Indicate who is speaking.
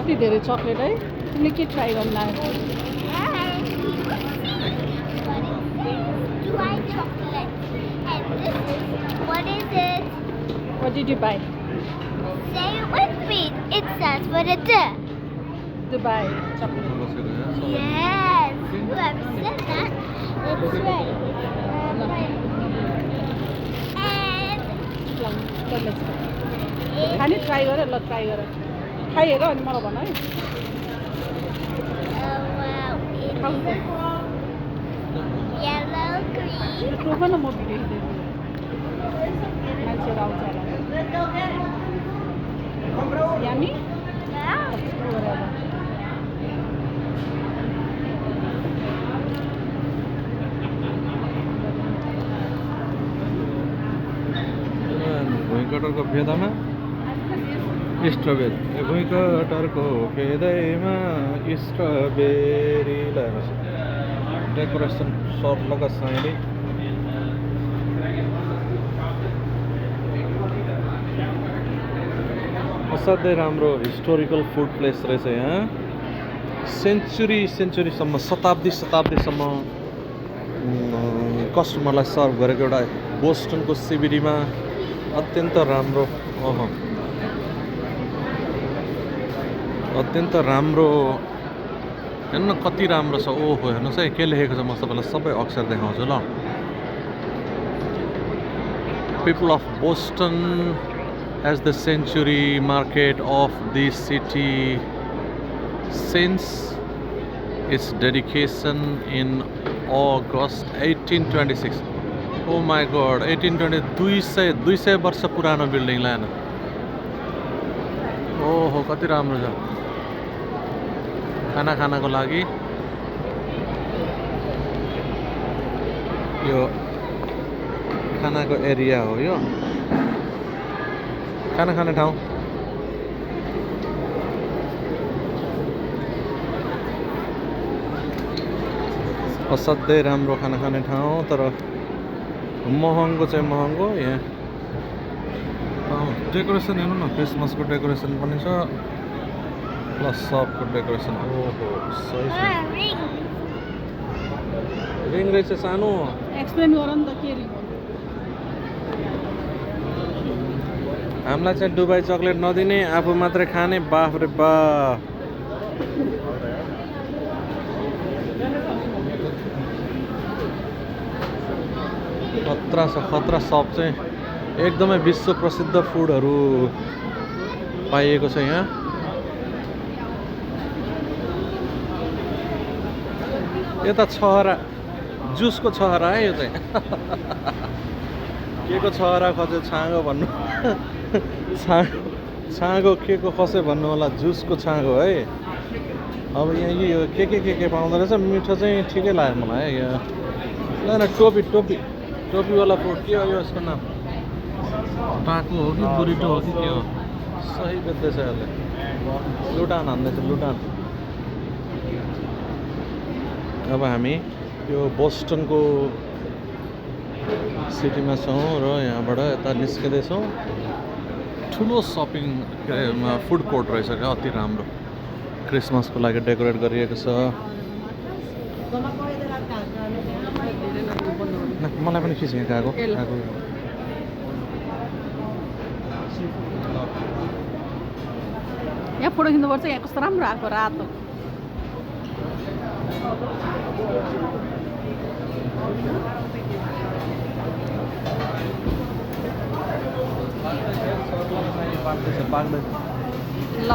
Speaker 1: कति धेरै चक्लेट है तिमीले के ट्राई गर्न लाग्यो
Speaker 2: Dubai chocolate. And this is, what is it?
Speaker 1: What did you buy?
Speaker 2: Say it with me. It starts with a D.
Speaker 1: Dubai chocolate.
Speaker 2: Yes. Whoever said that, it's right. And
Speaker 1: खाने try गर ल try गर खाइहेर अनि मलाई भन है
Speaker 2: wow, it is yellow green.
Speaker 1: रोक न म भिडियो मान्छेहरू आउँछ होला यामी
Speaker 2: Yeah.
Speaker 3: भुइँकटरको फेदामा स्ट्रबेरी भुइँकटरको फेदैमा स्ट्रबेरी लगाएर डेकोरेसन सर्लका साइडे असाध्यै राम्रो हिस्टोरिकल फुड प्लेस रहेछ यहाँ सेन्चुरीसम्म शताब्दीसम्म कस्टमरलाई सर्भ गरेको एउटा बोस्टनको सिबिडीमा अत्यन्त राम्रो हेर्नु कति राम्रो छ ओहो हेर्नुहोस् है के लेखेको छ म तपाईँलाई सबै अक्षर देखाउँछु ल people of Boston as the century market of this city since its dedication in August 1826. Oh my god, 1820 200 वर्ष पुरानो बिल्डिङ लान ओहो कति राम्रो छ खाना खानको लागि यो खानाको एरिया हो यो खाना खाने ठाउँ असाध्यै राम्रो खाना खाने ठाउँ तर महँगो चाहिँ महँगो यहाँ डेकोरेसन हेर्नु न क्रिसमसको डेकोरेसन पनि छ प्लस सबको डेकोरेसन ओहो सही छ रिङ रहेछ सानो
Speaker 1: एक्सप्लेन गर नि त के रिङ
Speaker 3: हामीलाई चाहिँ दुबई चक्लेट नदिने आफू मात्रै खाने बाफ रे बाफ खतरा सप चाहिँ एकदमै विश्व प्रसिद्ध फुडहरू पाइएको छ यहाँ यता छहरा जुसको छहरा है यो चाहिँ के को छहरा खस्यो छाँगो भन्नु छाँगो के को खस्यो भन्नु होला जुसको छाँगो है अब यहाँ यो के पाउँदो रहेछ मिठो चाहिँ ठिकै लाग्यो मलाई है यहाँ ल न टोपीवाला फुड के हो यसको नाम टाको हो कि बुरिटो हो कि के हो सही बेच्दैछ यसले लुटान हान्दैछ लुटान अब हामी यो बोस्टनको सिटीमा छौँ र यहाँबाट यता निस्किँदैछौँ ठुलो सपिङ फुड कोर्ट रहेछ क्या अति राम्रो क्रिसमसको लागि डेकोरेट गरिएको छ मलाई पनि खिचेँ गएको
Speaker 1: यहाँ फोटो खिच्नुपर्छ यहाँ कस्तो राम्रो आएको रातो
Speaker 3: पाक्दैछ
Speaker 1: ल